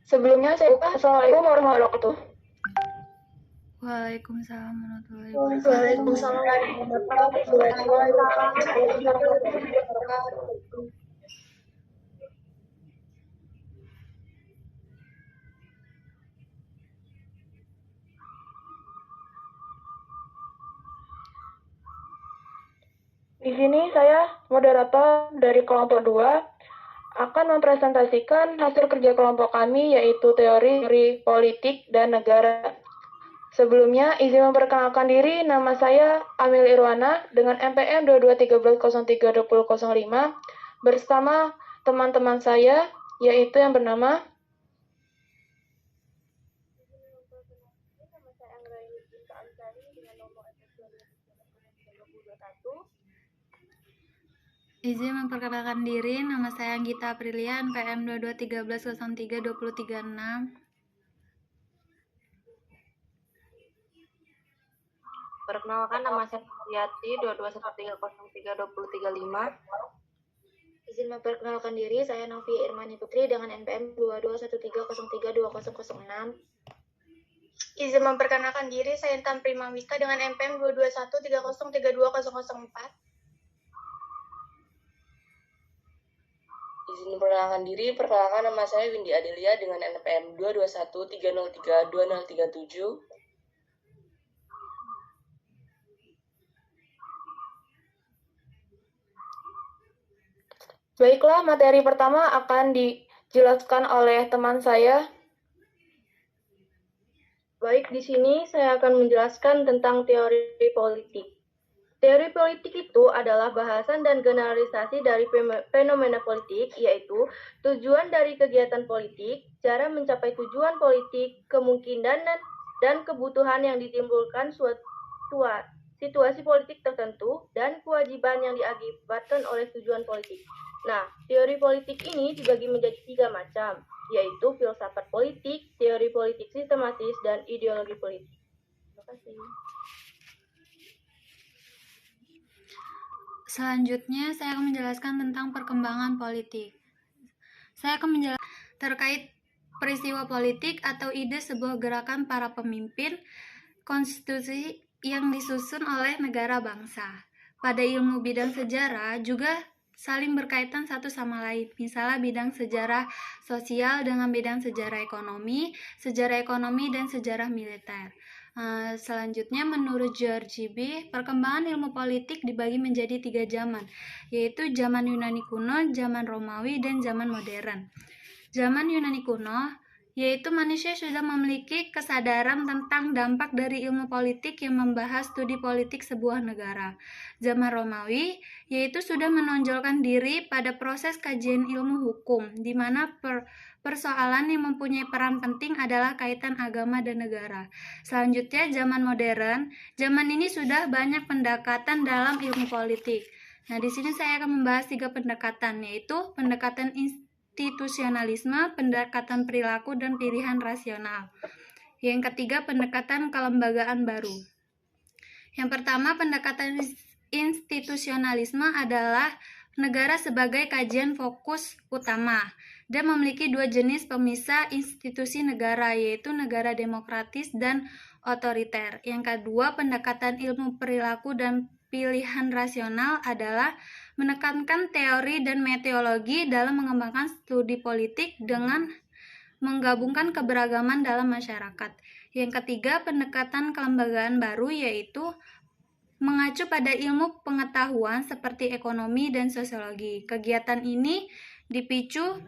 Sebelumnya saya Assalamualaikum warahmatullahi wabarakatuh. Waalaikumsalam warahmatullahi wabarakatuh. Waalaikumsalam warahmatullahi wabarakatuh. Di sini saya, moderator dari kelompok 2, akan mempresentasikan hasil kerja kelompok kami, yaitu teori politik dan negara. Sebelumnya, izin memperkenalkan diri, nama saya Amil Irwana dengan NPM 2213032005 bersama teman-teman saya, yaitu yang bernama Izin memperkenalkan diri, nama saya Anggita Aprilia, NPM 2213032036. Perkenalkan, nama saya Suryati, 2213032035. Izin memperkenalkan diri, saya Novi Irmani Putri dengan NPM 2213032006. Izin memperkenalkan diri, saya Intan Primawita dengan NPM 22130320004. Izin memperkenalkan diri, perkenalkan nama saya Windy Adelia dengan NPM 22130320037. Baiklah, materi pertama akan dijelaskan oleh teman saya. Baik, di sini saya akan menjelaskan tentang teori politik. Teori politik itu adalah bahasan dan generalisasi dari fenomena politik, yaitu tujuan dari kegiatan politik, cara mencapai tujuan politik, kemungkinan dan kebutuhan yang ditimbulkan suatu situasi politik tertentu, dan kewajiban yang diakibatkan oleh tujuan politik. Nah, teori politik ini dibagi menjadi 3 macam, yaitu filsafat politik, teori politik sistematis, dan ideologi politik. Terima kasih. Selanjutnya, saya akan menjelaskan tentang perkembangan politik. Saya akan menjelaskan terkait peristiwa politik atau ide sebuah gerakan para pemimpin konstitusi yang disusun oleh negara bangsa. Pada ilmu bidang sejarah juga saling berkaitan satu sama lain. Misalnya bidang sejarah sosial dengan bidang sejarah ekonomi dan sejarah militer. Selanjutnya, menurut George B., perkembangan ilmu politik dibagi menjadi 3 zaman, yaitu zaman Yunani kuno, zaman Romawi, dan zaman modern. Zaman Yunani kuno, yaitu manusia sudah memiliki kesadaran tentang dampak dari ilmu politik yang membahas studi politik sebuah negara. Zaman Romawi, yaitu sudah menonjolkan diri pada proses kajian ilmu hukum, di mana persoalan yang mempunyai peran penting adalah kaitan agama dan negara. Selanjutnya, zaman modern. Zaman ini sudah banyak pendekatan dalam ilmu politik. Nah, di sini saya akan membahas 3 pendekatan, yaitu pendekatan institusionalisme, pendekatan perilaku, dan pilihan rasional. Yang ketiga, pendekatan kelembagaan baru. Yang pertama, pendekatan institusionalisme adalah negara sebagai kajian fokus utama dan memiliki 2 jenis pemisah institusi negara, yaitu negara demokratis dan otoriter. Yang kedua, pendekatan ilmu perilaku dan pilihan rasional adalah menekankan teori dan metodologi dalam mengembangkan studi politik dengan menggabungkan keberagaman dalam masyarakat. Yang ketiga, pendekatan kelembagaan baru, yaitu mengacu pada ilmu pengetahuan seperti ekonomi dan sosiologi. Kegiatan ini dipicu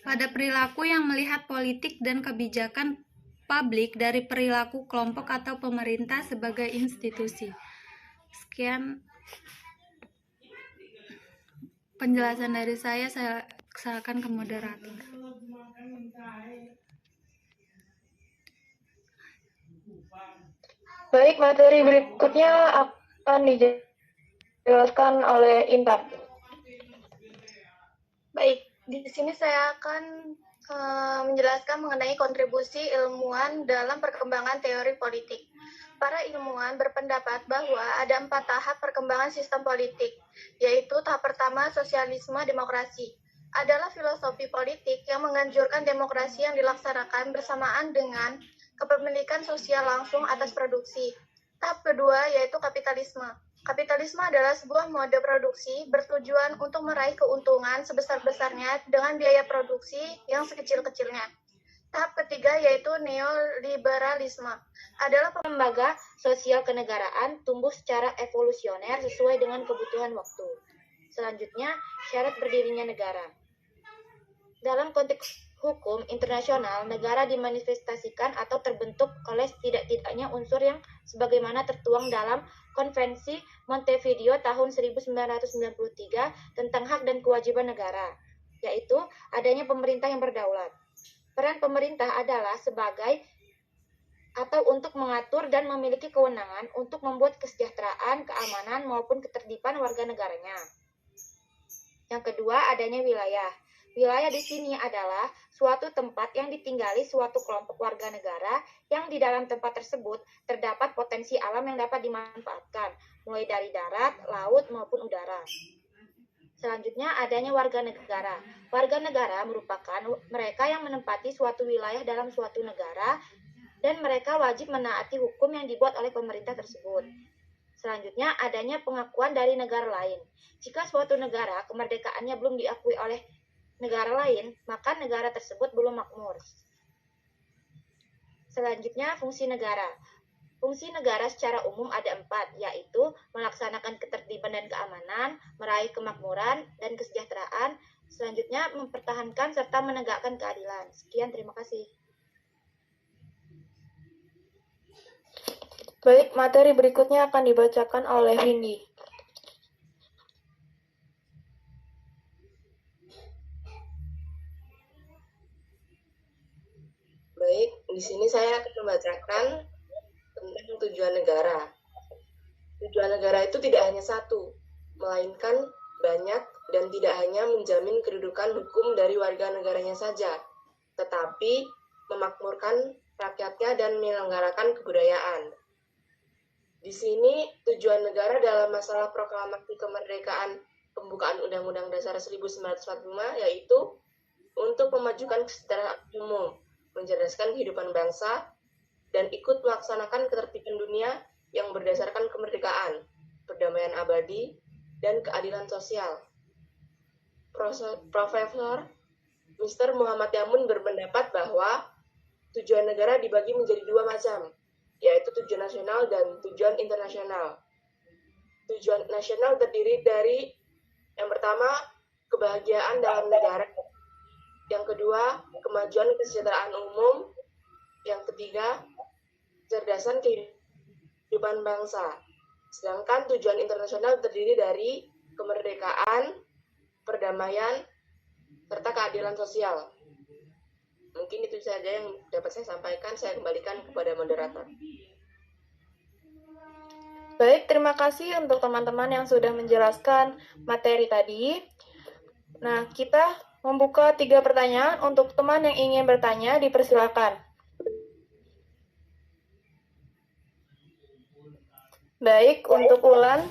pada perilaku yang melihat politik dan kebijakan publik dari perilaku kelompok atau pemerintah sebagai institusi. Sekian penjelasan dari saya serahkan ke moderator. Baik, materi berikutnya akan dijelaskan oleh Intan. Baik, di sini saya akan menjelaskan mengenai kontribusi ilmuwan dalam perkembangan teori politik. Para ilmuwan berpendapat bahwa ada 4 tahap perkembangan sistem politik, yaitu tahap pertama sosialisme demokrasi. adalah filosofi politik yang menganjurkan demokrasi yang dilaksanakan bersamaan dengan kepemilikan sosial langsung atas produksi. Tahap kedua yaitu kapitalisme. Kapitalisme adalah sebuah mode produksi bertujuan untuk meraih keuntungan sebesar-besarnya dengan biaya produksi yang sekecil-kecilnya. Tahap ketiga yaitu neoliberalisme. Adalah lembaga sosial kenegaraan tumbuh secara evolusioner sesuai dengan kebutuhan waktu. Selanjutnya, syarat berdirinya negara. Dalam konteks hukum internasional, negara dimanifestasikan atau terbentuk oleh setidak-tidaknya unsur yang sebagaimana tertuang dalam Konvensi Montevideo tahun 1993 tentang hak dan kewajiban negara, yaitu adanya pemerintah yang berdaulat. Peran pemerintah adalah sebagai atau untuk mengatur dan memiliki kewenangan untuk membuat kesejahteraan, keamanan, maupun ketertiban warga negaranya. Yang kedua, adanya wilayah. Wilayah di sini adalah suatu tempat yang ditinggali suatu kelompok warga negara yang di dalam tempat tersebut terdapat potensi alam yang dapat dimanfaatkan, mulai dari darat, laut, maupun udara. Selanjutnya, adanya warga negara. Warga negara merupakan mereka yang menempati suatu wilayah dalam suatu negara dan mereka wajib menaati hukum yang dibuat oleh pemerintah tersebut. Selanjutnya, adanya pengakuan dari negara lain. Jika suatu negara kemerdekaannya belum diakui oleh negara lain, maka negara tersebut belum makmur. Selanjutnya, fungsi negara. Fungsi negara secara umum ada 4, yaitu melaksanakan ketertiban dan keamanan, meraih kemakmuran dan kesejahteraan, selanjutnya mempertahankan serta menegakkan keadilan. Sekian, terima kasih. Baik, materi berikutnya akan dibacakan oleh Windy. Baik, di sini saya akan membacakan tentang tujuan negara. Tujuan negara itu tidak hanya satu, melainkan banyak dan tidak hanya menjamin kedudukan hukum dari warga negaranya saja, tetapi memakmurkan rakyatnya dan menyelenggarakan kebudayaan. Di sini tujuan negara dalam masalah proklamasi kemerdekaan pembukaan Undang-Undang Dasar 1945 yaitu untuk memajukan kesejahteraan umum, mencerdaskan kehidupan bangsa, dan ikut melaksanakan ketertiban dunia yang berdasarkan kemerdekaan, perdamaian abadi, dan keadilan sosial. Profesor Mr. Muhammad Yamun berpendapat bahwa tujuan negara dibagi menjadi 2 macam, yaitu tujuan nasional dan tujuan internasional. Tujuan nasional terdiri dari yang pertama, kebahagiaan dalam negara. Yang kedua, kemajuan kesejahteraan umum. Yang ketiga, kecerdasan kehidupan bangsa. Sedangkan tujuan internasional terdiri dari kemerdekaan, perdamaian, serta keadilan sosial. Mungkin itu saja yang dapat saya sampaikan. Saya kembalikan kepada moderator. Baik, terima kasih untuk teman-teman yang sudah menjelaskan materi tadi. Nah, kita membuka 3 pertanyaan. Untuk teman yang ingin bertanya, dipersilakan. Baik, untuk Ulan.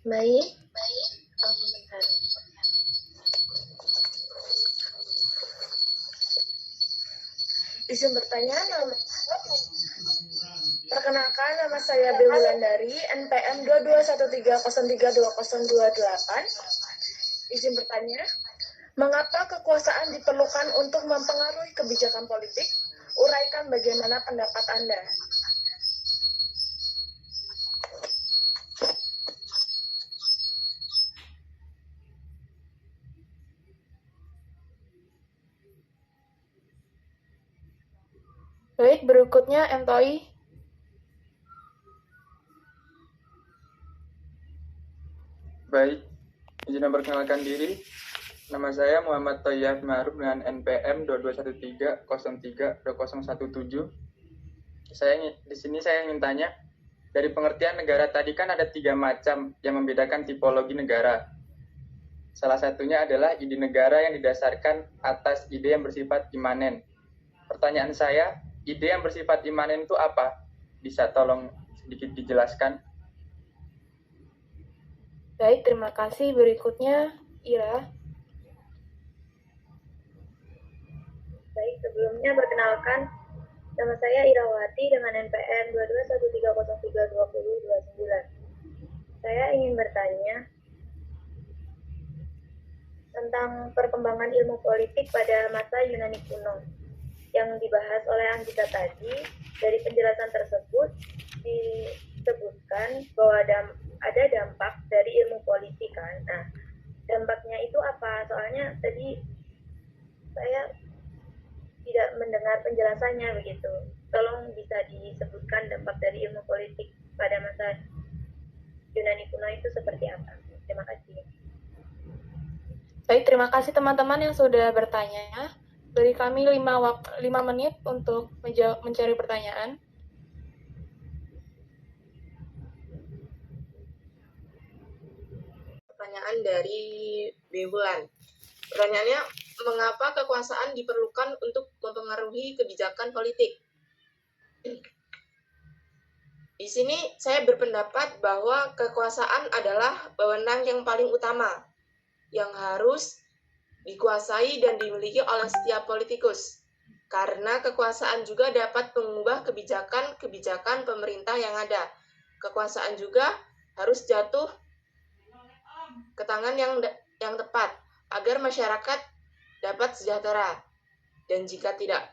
Baik. Izin bertanya, perkenalkan nama saya Dewi Wulandari, NPM 2213032028. Izin bertanya, mengapa kekuasaan diperlukan untuk mempengaruhi kebijakan politik? Uraikan bagaimana pendapat Anda. Baik, berikutnya MTOI. Baik, izin memperkenalkan diri. Nama saya Muhammad Thayyab Ma'ruf dengan NPM 2213032017. Di sini saya ingin tanya, dari pengertian negara tadi kan ada 3 macam yang membedakan tipologi negara. Salah satunya adalah ide negara yang didasarkan atas ide yang bersifat imanen. Pertanyaan saya, ide yang bersifat imanen itu apa? Bisa tolong sedikit dijelaskan? Baik, terima kasih. Berikutnya, Ira. Baik, sebelumnya perkenalkan, nama saya Irawati dengan NPM 2213032029. Saya ingin bertanya tentang perkembangan ilmu politik pada masa Yunani kuno. Yang dibahas oleh Anggita tadi, dari penjelasan tersebut disebutkan bahwa ada dampak dari ilmu politik kan. Nah, dampaknya itu apa? Soalnya tadi saya tidak mendengar penjelasannya begitu. Tolong bisa disebutkan dampak dari ilmu politik pada masa Yunani kuno itu seperti apa? Terima kasih. Baik, terima kasih teman-teman yang sudah bertanya. Beri kami 5 menit untuk mencari pertanyaan. Pertanyaan dari Bebulan. Pertanyaannya, mengapa kekuasaan diperlukan untuk mempengaruhi kebijakan politik? Di sini saya berpendapat bahwa kekuasaan adalah wewenang yang paling utama yang harus dikuasai dan dimiliki oleh setiap politikus. Karena kekuasaan juga dapat mengubah kebijakan pemerintah yang ada. Kekuasaan juga harus jatuh ke tangan yang tepat agar masyarakat dapat sejahtera. Dan jika tidak,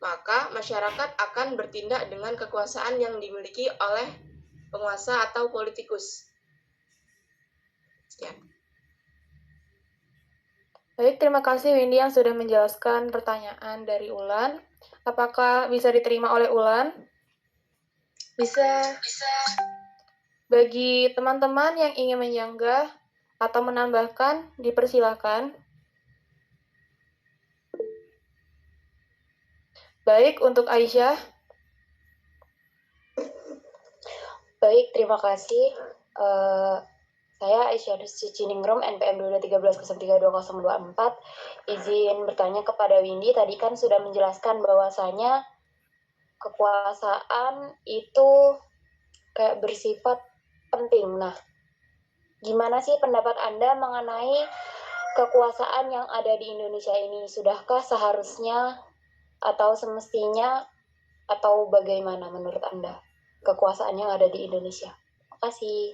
maka masyarakat akan bertindak dengan kekuasaan yang dimiliki oleh penguasa atau politikus. Sekian. Baik, terima kasih Windy yang sudah menjelaskan pertanyaan dari Ulan. Apakah bisa diterima oleh Ulan? Bisa. Bagi teman-teman yang ingin menyanggah atau menambahkan, dipersilakan. Baik, untuk Aisyah. Baik, terima kasih. Saya Aisyah Ciciningrum, NPM 2213032024. Izin bertanya kepada Windy, tadi kan sudah menjelaskan bahwasanya kekuasaan itu kayak bersifat penting. Nah, gimana sih pendapat Anda mengenai kekuasaan yang ada di Indonesia ini? Sudahkah seharusnya atau semestinya atau bagaimana menurut Anda kekuasaan yang ada di Indonesia? Terima kasih.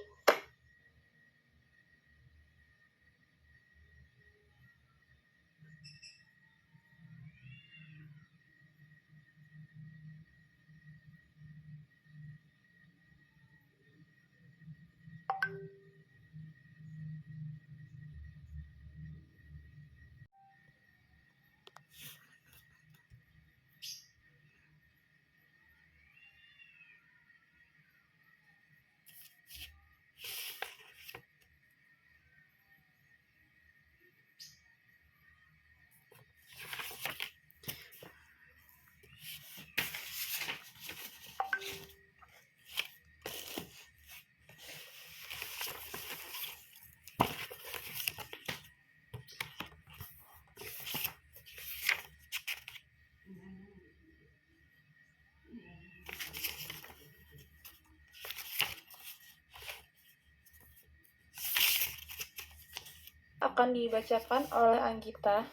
Akan dibacakan oleh Anggita.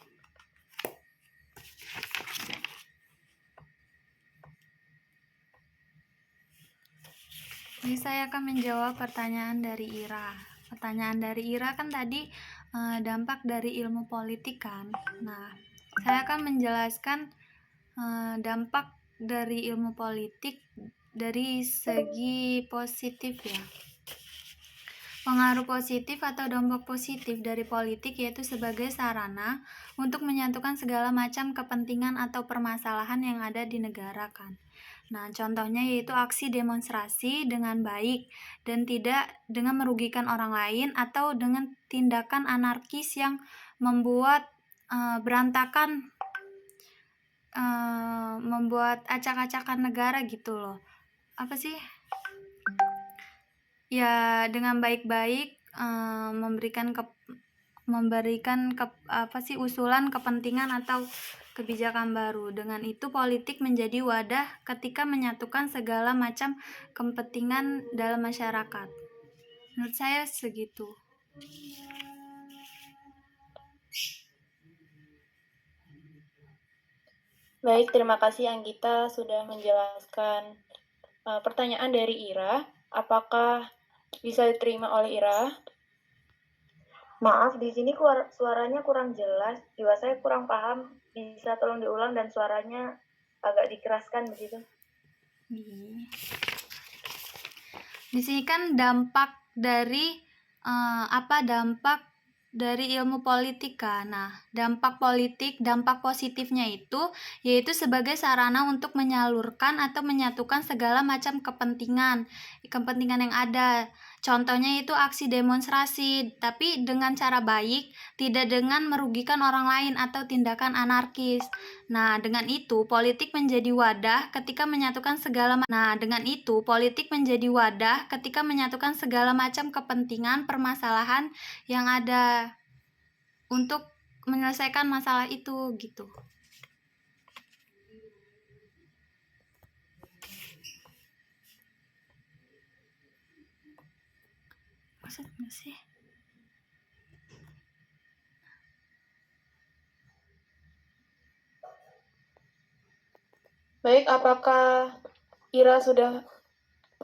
Jadi saya akan menjawab pertanyaan dari Ira. Pertanyaan dari Ira kan tadi dampak dari ilmu politik kan. Nah, saya akan menjelaskan dampak dari ilmu politik dari segi positif ya. Pengaruh positif atau dampak positif dari politik yaitu sebagai sarana untuk menyatukan segala macam kepentingan atau permasalahan yang ada di negara kan. Nah, contohnya yaitu aksi demonstrasi dengan baik dan tidak dengan merugikan orang lain atau dengan tindakan anarkis yang membuat berantakan, membuat acak-acakan negara gitu loh. Apa sih? Ya, dengan baik-baik memberikan usulan kepentingan atau kebijakan baru. Dengan itu politik menjadi wadah ketika menyatukan segala macam kepentingan dalam masyarakat. Menurut saya segitu. Baik, terima kasih Anggita sudah menjelaskan pertanyaan dari Ira. Apakah bisa diterima oleh Ira? Maaf, di sini suaranya kurang jelas. Jiwa saya kurang paham. Bisa tolong diulang dan suaranya agak dikeraskan begitu. Di sini kan dampak dari dampak dari ilmu politika. Nah, dampak positifnya itu yaitu sebagai sarana untuk menyalurkan atau menyatukan segala macam kepentingan yang ada. Contohnya itu aksi demonstrasi, tapi dengan cara baik, tidak dengan merugikan orang lain atau tindakan anarkis. Nah, dengan itu politik menjadi wadah ketika menyatukan segala macam kepentingan permasalahan yang ada untuk menyelesaikan masalah itu gitu. Maksudnya sih? Baik, apakah Ira sudah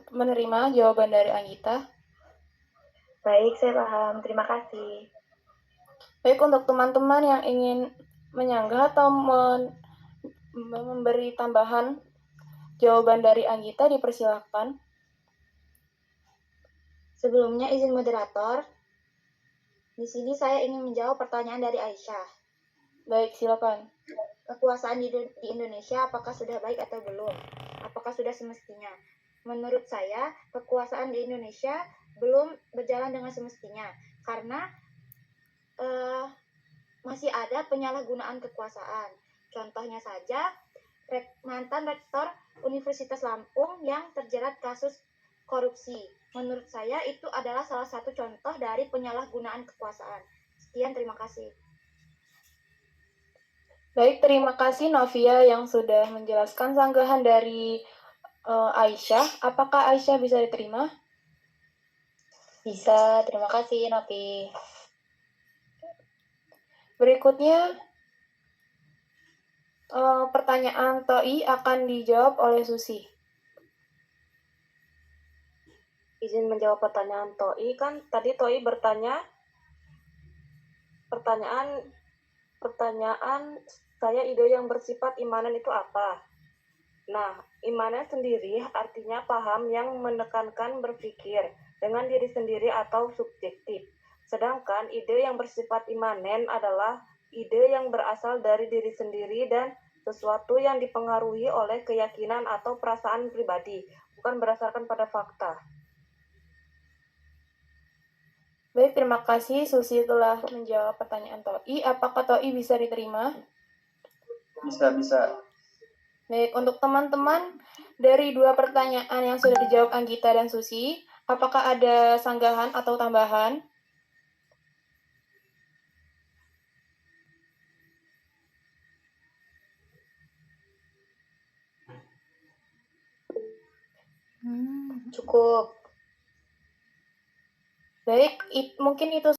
menerima jawaban dari Anggita? Baik, saya paham. Terima kasih. Baik, untuk teman-teman yang ingin menyanggah atau memberi tambahan jawaban dari Anggita, dipersilakan. Sebelumnya izin moderator, di sini saya ingin menjawab pertanyaan dari Aisyah. Baik, silakan. Kekuasaan di Indonesia apakah sudah baik atau belum? Apakah sudah semestinya? Menurut saya, kekuasaan di Indonesia belum berjalan dengan semestinya karena masih ada penyalahgunaan kekuasaan. Contohnya saja, mantan rektor Universitas Lampung yang terjerat kasus korupsi. Menurut saya itu adalah salah satu contoh dari penyalahgunaan kekuasaan. Sekian, terima kasih. Baik, terima kasih Novia yang sudah menjelaskan sanggahan dari Aisyah. Apakah Aisyah bisa diterima? Bisa, terima kasih Novi. Berikutnya, pertanyaan TOI akan dijawab oleh Susi. Izin menjawab pertanyaan TOI, kan tadi TOI bertanya pertanyaan saya, ide yang bersifat imanan itu apa? Nah, imanan sendiri artinya paham yang menekankan berpikir dengan diri sendiri atau subjektif. Sedangkan ide yang bersifat imanen adalah ide yang berasal dari diri sendiri dan sesuatu yang dipengaruhi oleh keyakinan atau perasaan pribadi, bukan berdasarkan pada fakta. Baik, terima kasih Susi telah menjawab pertanyaan TOI. Apakah TOI bisa diterima? Bisa. Baik, untuk teman-teman dari dua pertanyaan yang sudah dijawab Anggita dan Susi, apakah ada sanggahan atau tambahan? Cukup. Baik, mungkin itu